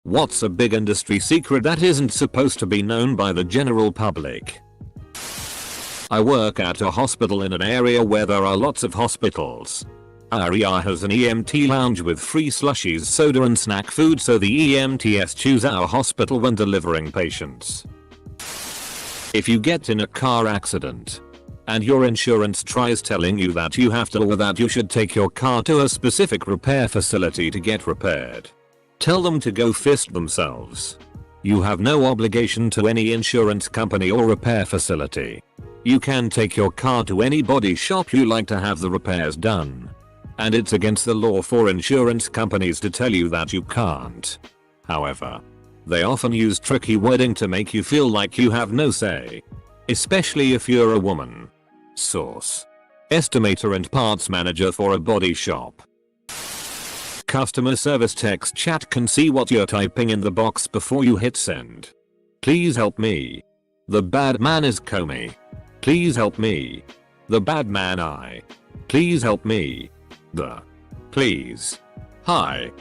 What's a big industry secret that isn't supposed to be known by the general public? I work at a hospital in an area where there are lots of hospitals. Our ER has an EMT lounge with free slushies, soda and snack food, so the EMTs choose our hospital when delivering patients. If you get in a car accident and your insurance tries telling you that you have to or that you should take your car to a specific repair facility to get repaired, tell them to go fist themselves. You have no obligation to any insurance company or repair facility. You can take your car to any body shop you like to have the repairs done. And it's against the law for insurance companies to tell you that you can't. However, they often use tricky wording to make you feel like you have no say. Especially if you're a woman. Source: estimator and parts manager for a body shop. Customer service text chat can see what you're typing in the box before you hit send. Please help me. The bad man is Comey. Please help me. The bad man I. Please help me. The. Please. Hi.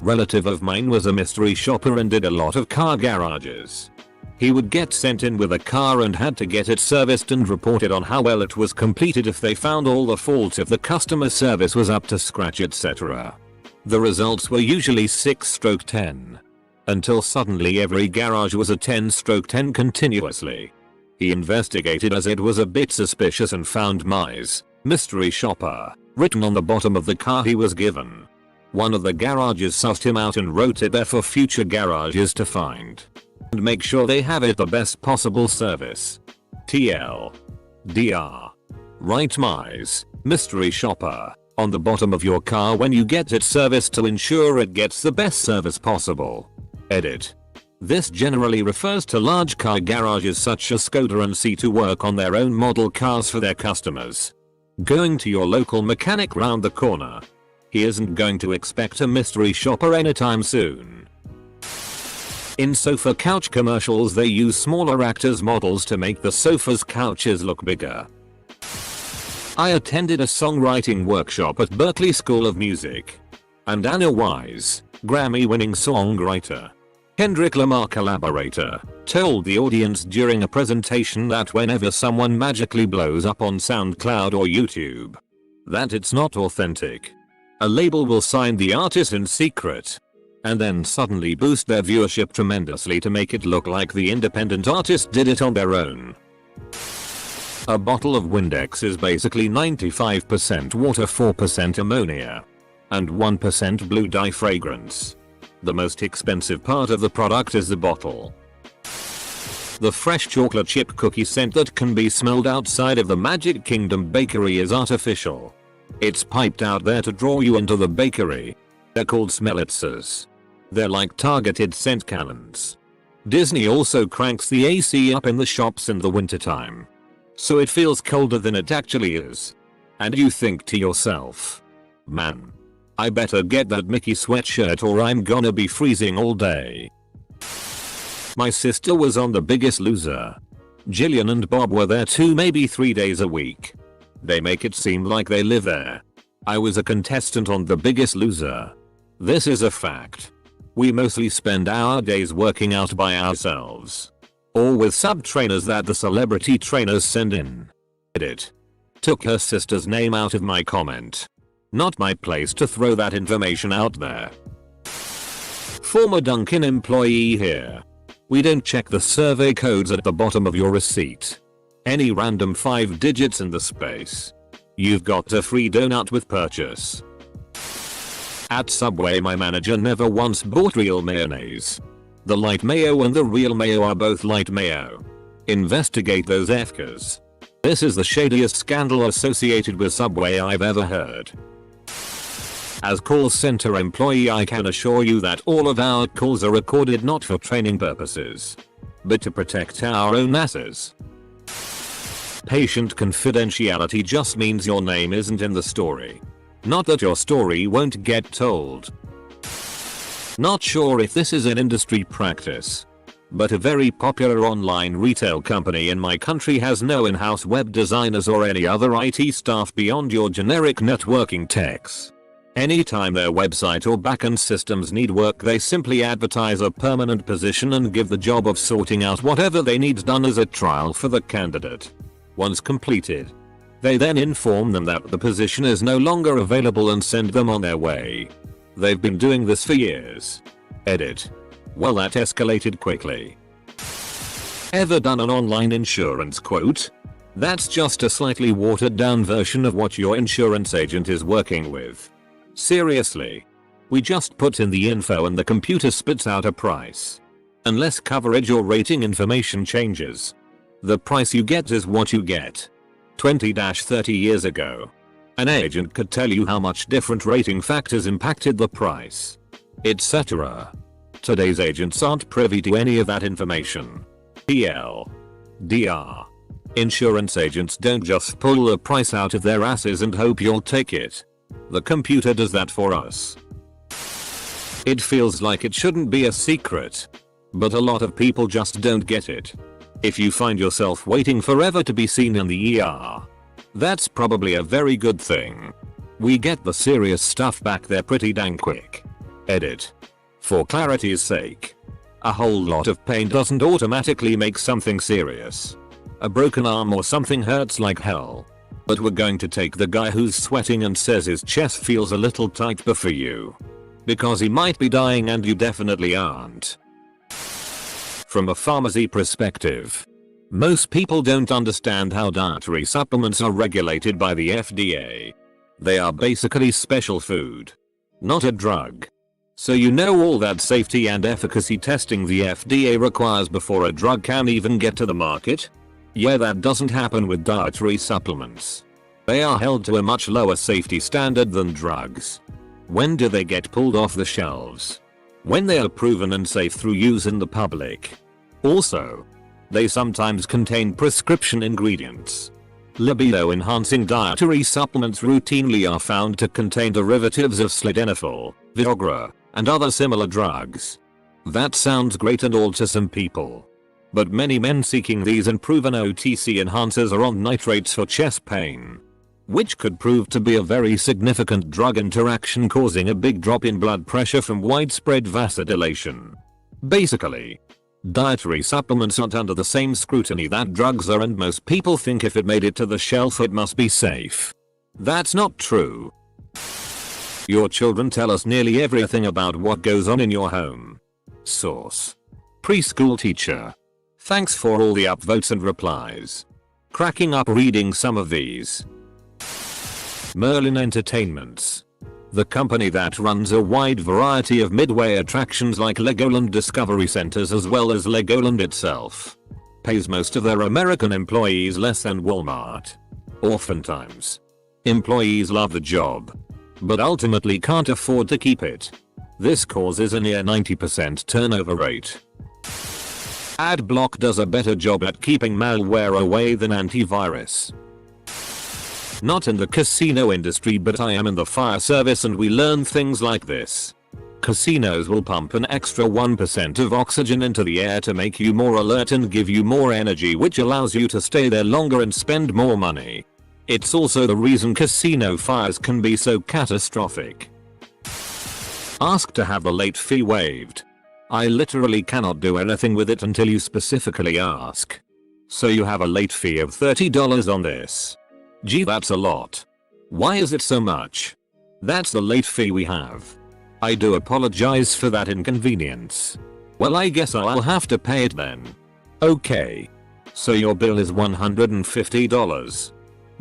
Relative of mine was a mystery shopper and did a lot of car garages. He would get sent in with a car and had to get it serviced and reported on how well it was completed if they found all the faults, if the customer service was up to scratch, etc. The results were usually 6/10. Until suddenly every garage was a 10/10 continuously. He investigated as it was a bit suspicious and found Mize, mystery shopper, written on the bottom of the car he was given. One of the garages sussed him out and wrote it there for future garages to find. And make sure they have it the best possible service. TL. DR. Write Mize, mystery shopper, on the bottom of your car when you get it serviced to ensure it gets the best service possible. Edit. This generally refers to large car garages such as Skoda and C to work on their own model cars for their customers. Going to your local mechanic round the corner. He isn't going to expect a mystery shopper anytime soon. In sofa couch commercials they use smaller actors' models to make the sofa's couches look bigger. I attended a songwriting workshop at Berklee School of Music. And Anna Wise, Grammy-winning songwriter, Kendrick Lamar collaborator, told the audience during a presentation that whenever someone magically blows up on SoundCloud or YouTube, that it's not authentic. A label will sign the artist in secret and then suddenly boost their viewership tremendously to make it look like the independent artist did it on their own. A bottle of Windex is basically 95% water, 4% ammonia, and 1% blue dye fragrance. The most expensive part of the product is the bottle. The fresh chocolate chip cookie scent that can be smelled outside of the Magic Kingdom bakery is artificial. It's piped out there to draw you into the bakery. They're called smellitzers. They're like targeted scent cannons. Disney also cranks the AC up in the shops in the wintertime, so it feels colder than it actually is. And you think to yourself, man, I better get that Mickey sweatshirt or I'm gonna be freezing all day. My sister was on The Biggest Loser. Jillian and Bob were there 2, maybe 3 days a week. They make it seem like they live there. I was a contestant on The Biggest Loser. This is a fact. We mostly spend our days working out by ourselves. Or with sub-trainers that the celebrity trainers send in. Edit. Took her sister's name out of my comment. Not my place to throw that information out there. Former Dunkin' employee here. We don't check the survey codes at the bottom of your receipt. Any random 5 digits in the space. You've got a free donut with purchase. At Subway my manager never once bought real mayonnaise. The light mayo and the real mayo are both light mayo. Investigate those FKs. This is the shadiest scandal associated with Subway I've ever heard. As call center employee I can assure you that all of our calls are recorded not for training purposes, but to protect our own asses. Patient confidentiality just means your name isn't in the story. Not that your story won't get told. Not sure if this is an industry practice, but a very popular online retail company in my country has no in-house web designers or any other IT staff beyond your generic networking techs. Anytime their website or backend systems need work, they simply advertise a permanent position and give the job of sorting out whatever they need done as a trial for the candidate. Once completed, they then inform them that the position is no longer available and send them on their way. They've been doing this for years. Edit. Well, that escalated quickly. Ever done an online insurance quote? That's just a slightly watered down version of what your insurance agent is working with. Seriously. We just put in the info and the computer spits out a price. Unless coverage or rating information changes, the price you get is what you get. 20-30 years ago, an agent could tell you how much different rating factors impacted the price, etc. Today's agents aren't privy to any of that information. Dr. Insurance agents don't just pull the price out of their asses and hope you'll take it. The computer does that for us. It feels like it shouldn't be a secret, but a lot of people just don't get it. If you find yourself waiting forever to be seen in the ER, that's probably a very good thing. We get the serious stuff back there pretty dang quick. Edit. For clarity's sake, a whole lot of pain doesn't automatically make something serious. A broken arm or something hurts like hell. But we're going to take the guy who's sweating and says his chest feels a little tight before you. Because he might be dying and you definitely aren't. From a pharmacy perspective, most people don't understand how dietary supplements are regulated by the FDA. They are basically special food, not a drug. So you know all that safety and efficacy testing the FDA requires before a drug can even get to the market? Yeah, that doesn't happen with dietary supplements. They are held to a much lower safety standard than drugs. When do they get pulled off the shelves? When they are proven unsafe through use in the public. Also, they sometimes contain prescription ingredients. Libido-enhancing dietary supplements routinely are found to contain derivatives of sildenafil, Viagra, and other similar drugs. That sounds great and all to some people. But many men seeking these unproven OTC enhancers are on nitrates for chest pain, which could prove to be a very significant drug interaction, causing a big drop in blood pressure from widespread vasodilation. Basically, dietary supplements aren't under the same scrutiny that drugs are, and most people think if it made it to the shelf it must be safe. That's not true. Your children tell us nearly everything about what goes on in your home. Source: preschool teacher. Thanks for all the upvotes and replies. Cracking up reading some of these. Merlin Entertainments, the company that runs a wide variety of midway attractions like Legoland Discovery Centers as well as Legoland itself, pays most of their American employees less than Walmart. Oftentimes, employees love the job, but ultimately can't afford to keep it. This causes a near 90% turnover rate. Adblock does a better job at keeping malware away than antivirus. Not in the casino industry, but I am in the fire service and we learn things like this. Casinos will pump an extra 1% of oxygen into the air to make you more alert and give you more energy, which allows you to stay there longer and spend more money. It's also the reason casino fires can be so catastrophic. Ask to have the late fee waived. I literally cannot do anything with it until you specifically ask. So you have a late fee of $30 on this. Gee, that's a lot. Why is it so much? That's the late fee we have. I do apologize for that inconvenience. Well, I guess I'll have to pay it then. Okay. So your bill is $150.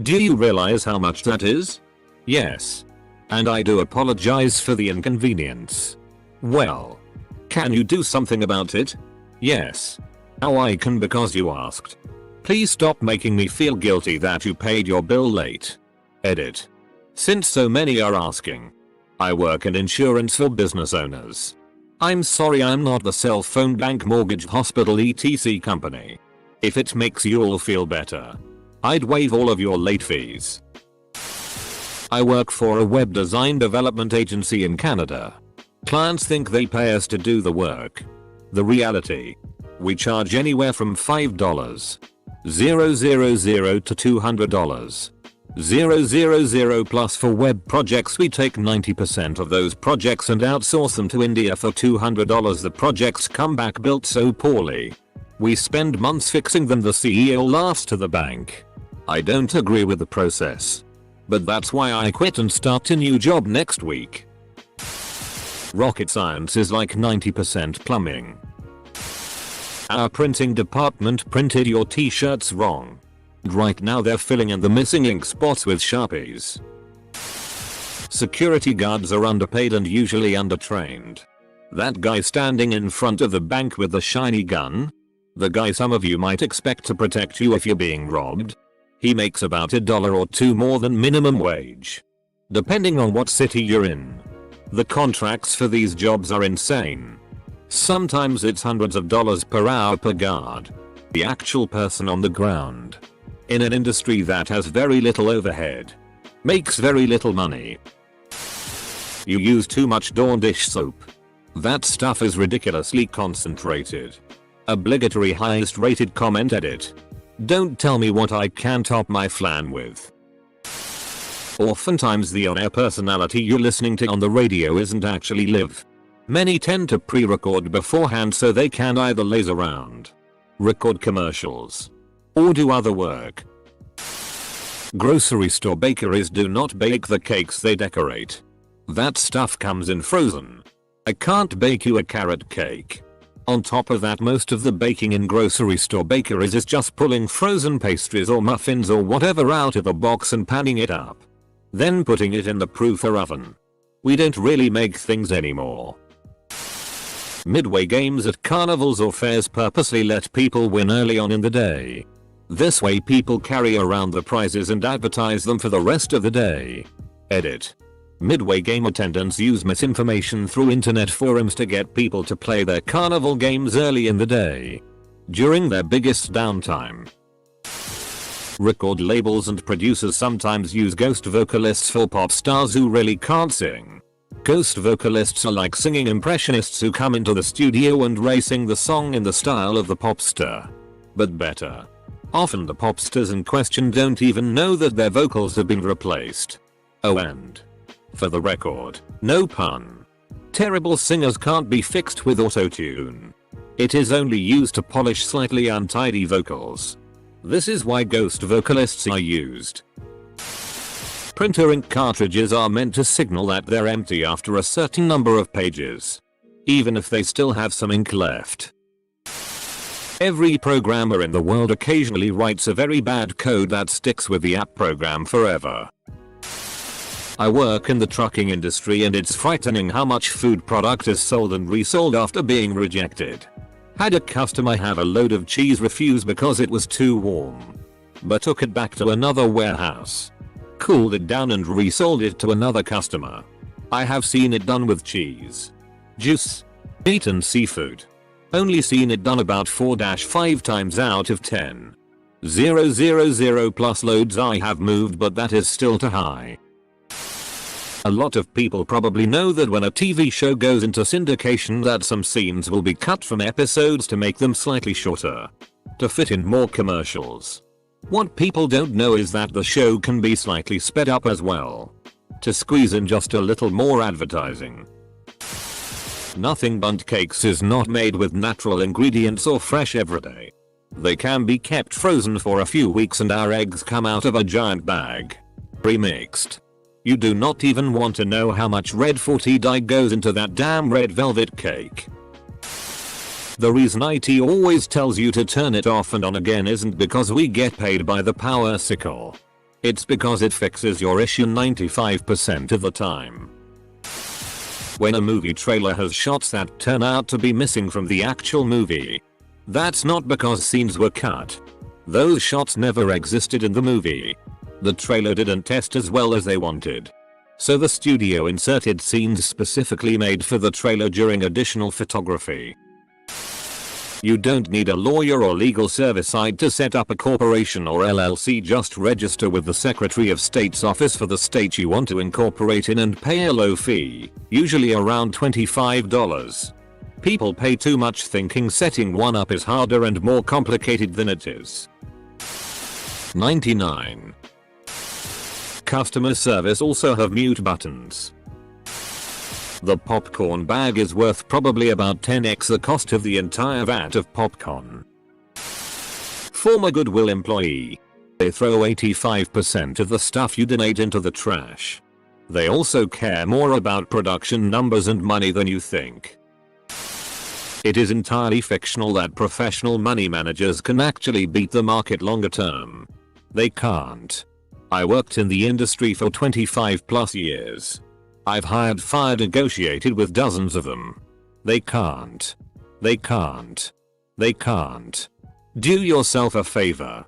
Do you realize how much that is? Yes. And I do apologize for the inconvenience. Well, can you do something about it? Yes. How I can, because you asked. Please stop making me feel guilty that you paid your bill late. Edit. Since so many are asking, I work in insurance for business owners. I'm sorry I'm not the cell phone, bank, mortgage, hospital, etc. company. If it makes you all feel better, I'd waive all of your late fees. I work for a web design development agency in Canada. Clients think they pay us to do the work. The reality: we charge anywhere from $5,000 to $200 000 plus for web projects. We take 90% of those projects and outsource them to India for $200. The projects come back built so poorly. We spend months fixing them. The CEO laughs to the bank. I don't agree with the process. But that's why I quit and start a new job next week. Rocket science is like 90% plumbing. Our printing department printed your t-shirts wrong. Right now they're filling in the missing ink spots with Sharpies. Security guards are underpaid and usually undertrained. That guy standing in front of the bank with the shiny gun? The guy some of you might expect to protect you if you're being robbed. He makes about $1 or $2 more than minimum wage. Depending on what city you're in. The contracts for these jobs are insane. Sometimes it's hundreds of dollars per hour per guard. The actual person on the ground. In an industry that has very little overhead. Makes very little money. You use too much Dawn dish soap. That stuff is ridiculously concentrated. Obligatory highest rated comment edit. Don't tell me what I can top my flan with. Oftentimes the on-air personality you're listening to on the radio isn't actually live. Many tend to pre-record beforehand so they can either laze around, record commercials, or do other work. Grocery store bakeries do not bake the cakes, they decorate. That stuff comes in frozen. I can't bake you a carrot cake. On top of that, most of the baking in grocery store bakeries is just pulling frozen pastries or muffins or whatever out of a box and panning it up. Then putting it in the proofer oven. We don't really make things anymore. Midway games at carnivals or fairs purposely let people win early on in the day. This way people carry around the prizes and advertise them for the rest of the day. Edit. Midway game attendants use misinformation through internet forums to get people to play their carnival games early in the day. During their biggest downtime. Record labels and producers sometimes use ghost vocalists for pop stars who really can't sing. Ghost vocalists are like singing impressionists who come into the studio and sing the song in the style of the pop star. But better. Often the pop stars in question don't even know that their vocals have been replaced. Oh, and for the record, no pun. Terrible singers can't be fixed with auto-tune. It is only used to polish slightly untidy vocals. This is why ghost vocalists are used. Printer ink cartridges are meant to signal that they're empty after a certain number of pages. Even if they still have some ink left. Every programmer in the world occasionally writes a very bad code that sticks with the app program forever. I work in the trucking industry and it's frightening how much food product is sold and resold after being rejected. Had a customer have a load of cheese refuse because it was too warm. But took it back to another warehouse. Cooled it down and resold it to another customer. I have seen it done with cheese, juice, meat and seafood. Only seen it done about 4-5 times out of 10. 000 plus loads I have moved, but that is still too high. A lot of people probably know that when a TV show goes into syndication that some scenes will be cut from episodes to make them slightly shorter. To fit in more commercials. What people don't know is that the show can be slightly sped up as well. To squeeze in just a little more advertising. Nothing Bundt cakes is not made with natural ingredients or fresh every day. They can be kept frozen for a few weeks and our eggs come out of a giant bag. Pre-mixed. You do not even want to know how much red 40 dye goes into that damn red velvet cake. The reason IT always tells you to turn it off and on again isn't because we get paid by the power sickle. It's because it fixes your issue 95% of the time. When a movie trailer has shots that turn out to be missing from the actual movie. That's not because scenes were cut. Those shots never existed in the movie. The trailer didn't test as well as they wanted. So the studio inserted scenes specifically made for the trailer during additional photography. You don't need a lawyer or legal service site to set up a corporation or LLC. Just register with the Secretary of State's office for the state you want to incorporate in and pay a low fee, usually around $25. People pay too much thinking setting one up is harder and more complicated than it is. 99. Customer service also have mute buttons. The popcorn bag is worth probably about 10x the cost of the entire vat of popcorn. Former Goodwill employee. They throw 85% of the stuff you donate into the trash. They also care more about production numbers and money than you think. It is entirely fictional that professional money managers can actually beat the market longer term. They can't. I worked in the industry for 25 plus years. I've hired, fired, negotiated with dozens of them. They can't. They can't. They can't. Do yourself a favor.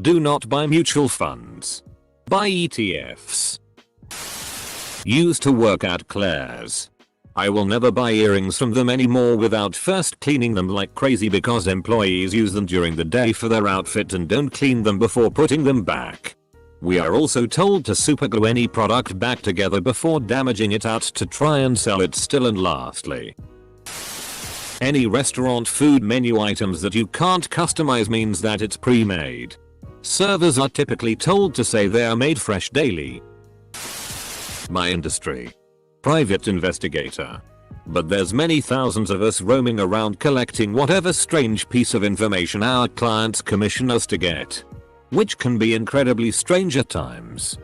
Do not buy mutual funds. Buy ETFs. Used to work at Claire's. I will never buy earrings from them anymore without first cleaning them like crazy because employees use them during the day for their outfit and don't clean them before putting them back. We are also told to superglue any product back together before damaging it out to try and sell it still. And lastly, any restaurant food menu items that you can't customize means that it's pre-made. Servers are typically told to say they are made fresh daily. My industry. Private investigator. But there's many thousands of us roaming around collecting whatever strange piece of information our clients commission us to get. Which can be incredibly strange at times.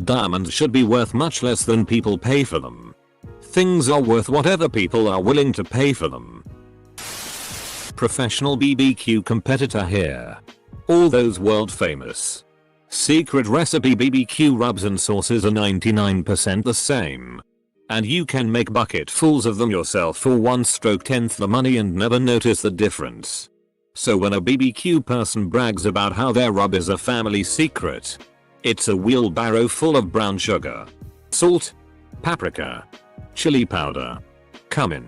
Diamonds should be worth much less than people pay for them. Things are worth whatever people are willing to pay for them. Professional BBQ competitor here. All those world famous secret recipe BBQ rubs and sauces are 99% the same. And you can make bucketfuls of them yourself for 1/10th the money and never notice the difference. So when a BBQ person brags about how their rub is a family secret, it's a wheelbarrow full of brown sugar, salt, paprika, chili powder, cumin,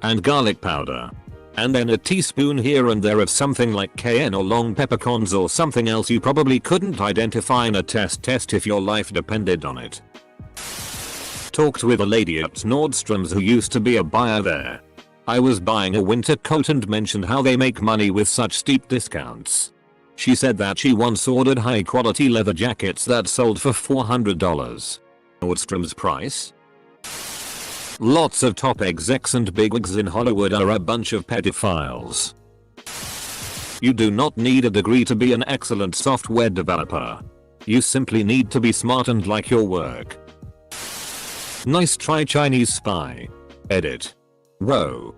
and garlic powder. And then a teaspoon here and there of something like cayenne or long peppercorns or something else you probably couldn't identify in a test if your life depended on it. Talked with a lady at Nordstrom's who used to be a buyer there. I was buying a winter coat and mentioned how they make money with such steep discounts. She said that she once ordered high quality leather jackets that sold for $400. Nordstrom's price? Lots of top execs and bigwigs in Hollywood are a bunch of pedophiles. You do not need a degree to be an excellent software developer. You simply need to be smart and like your work. Nice try, Chinese spy. Edit. Whoa.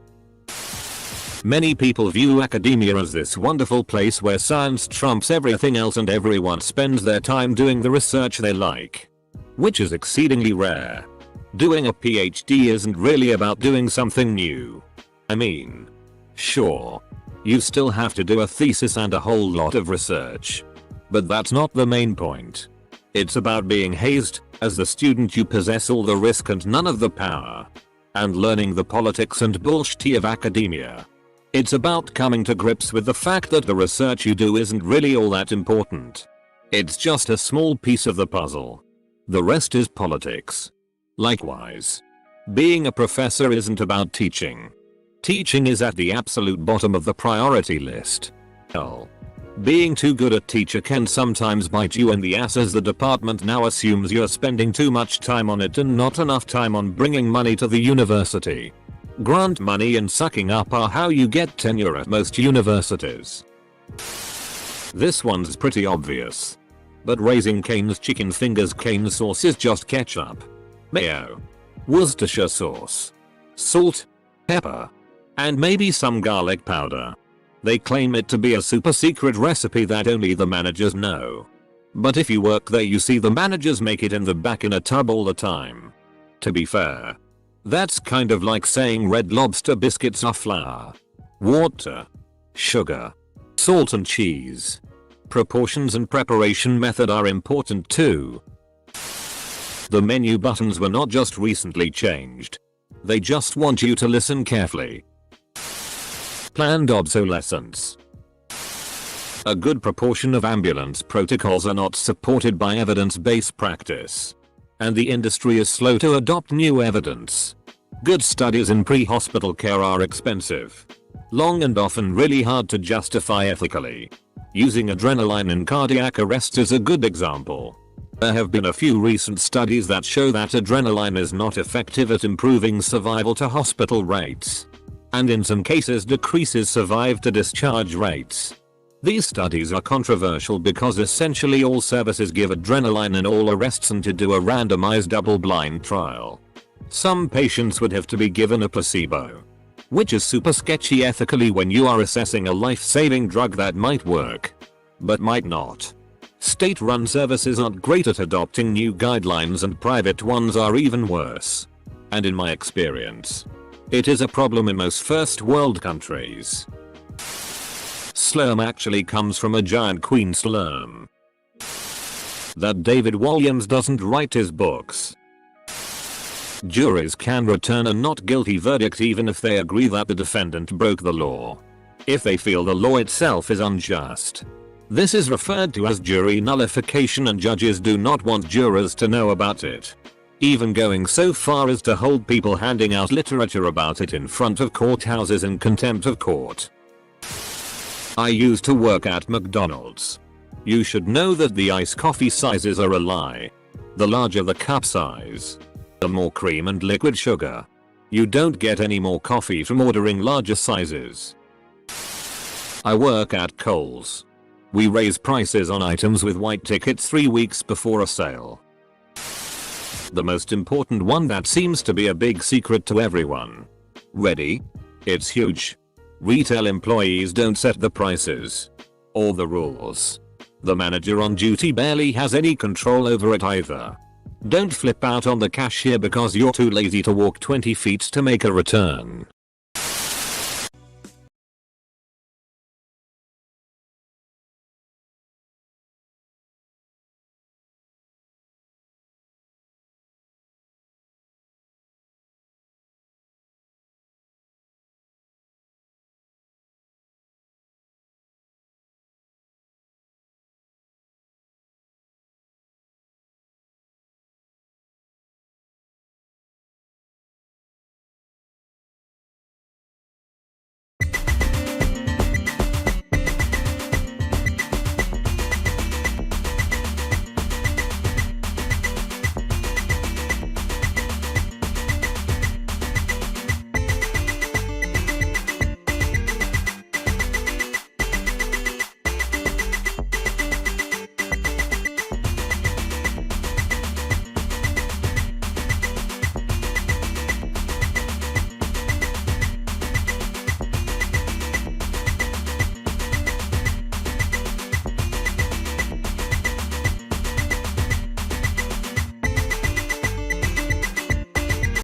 Many people view academia as this wonderful place where science trumps everything else and everyone spends their time doing the research they like. Which is exceedingly rare. Doing a PhD isn't really about doing something new. I mean, sure, you still have to do a thesis and a whole lot of research. But that's not the main point. It's about being hazed. As the student you possess all the risk and none of the power. And learning the politics and bullshit of academia. It's about coming to grips with the fact that the research you do isn't really all that important. It's just a small piece of the puzzle. The rest is politics. Likewise, being a professor isn't about teaching. Teaching is at the absolute bottom of the priority list. Hell, being too good a teacher can sometimes bite you in the ass as the department now assumes you're spending too much time on it and not enough time on bringing money to the university. Grant money and sucking up are how you get tenure at most universities. This one's pretty obvious. But Raising Cane's chicken fingers cane sauce is just ketchup, mayo, Worcestershire sauce, salt, pepper, and maybe some garlic powder. They claim it to be a super secret recipe that only the managers know. But if you work there you see the managers make it in the back in a tub all the time. To be fair, that's kind of like saying Red Lobster biscuits are flour, water, sugar, salt and cheese. Proportions and preparation method are important too. The menu buttons were not just recently changed. They just want you to listen carefully. Planned obsolescence. A good proportion of ambulance protocols are not supported by evidence-based practice. And the industry is slow to adopt new evidence. Good studies in pre-hospital care are expensive, long and often really hard to justify ethically. Using adrenaline in cardiac arrest is a good example. There have been a few recent studies that show that adrenaline is not effective at improving survival to hospital rates, and in some cases decreases survive to discharge rates. These studies are controversial because essentially all services give adrenaline in all arrests, and to do a randomized double-blind trial, some patients would have to be given a placebo, which is super sketchy ethically when you are assessing a life-saving drug that might work, but might not. State-run services aren't great at adopting new guidelines, and private ones are even worse. And in my experience, it is a problem in most first world countries. Slurm actually comes from a giant queen slurm. That David Walliams doesn't write his books. Juries can return a not guilty verdict even if they agree that the defendant broke the law, if they feel the law itself is unjust. This is referred to as jury nullification, and judges do not want jurors to know about it, even going so far as to hold people handing out literature about it in front of courthouses in contempt of court. I used to work at McDonald's. You should know that the iced coffee sizes are a lie. The larger the cup size, the more cream and liquid sugar. You don't get any more coffee from ordering larger sizes. I work at Kohl's. We raise prices on items with white tickets 3 weeks before a sale. The most important one that seems to be a big secret to everyone. Ready? It's huge. Retail employees don't set the prices or the rules. The manager on duty barely has any control over it either. Don't flip out on the cashier because you're too lazy to walk 20 feet to make a return.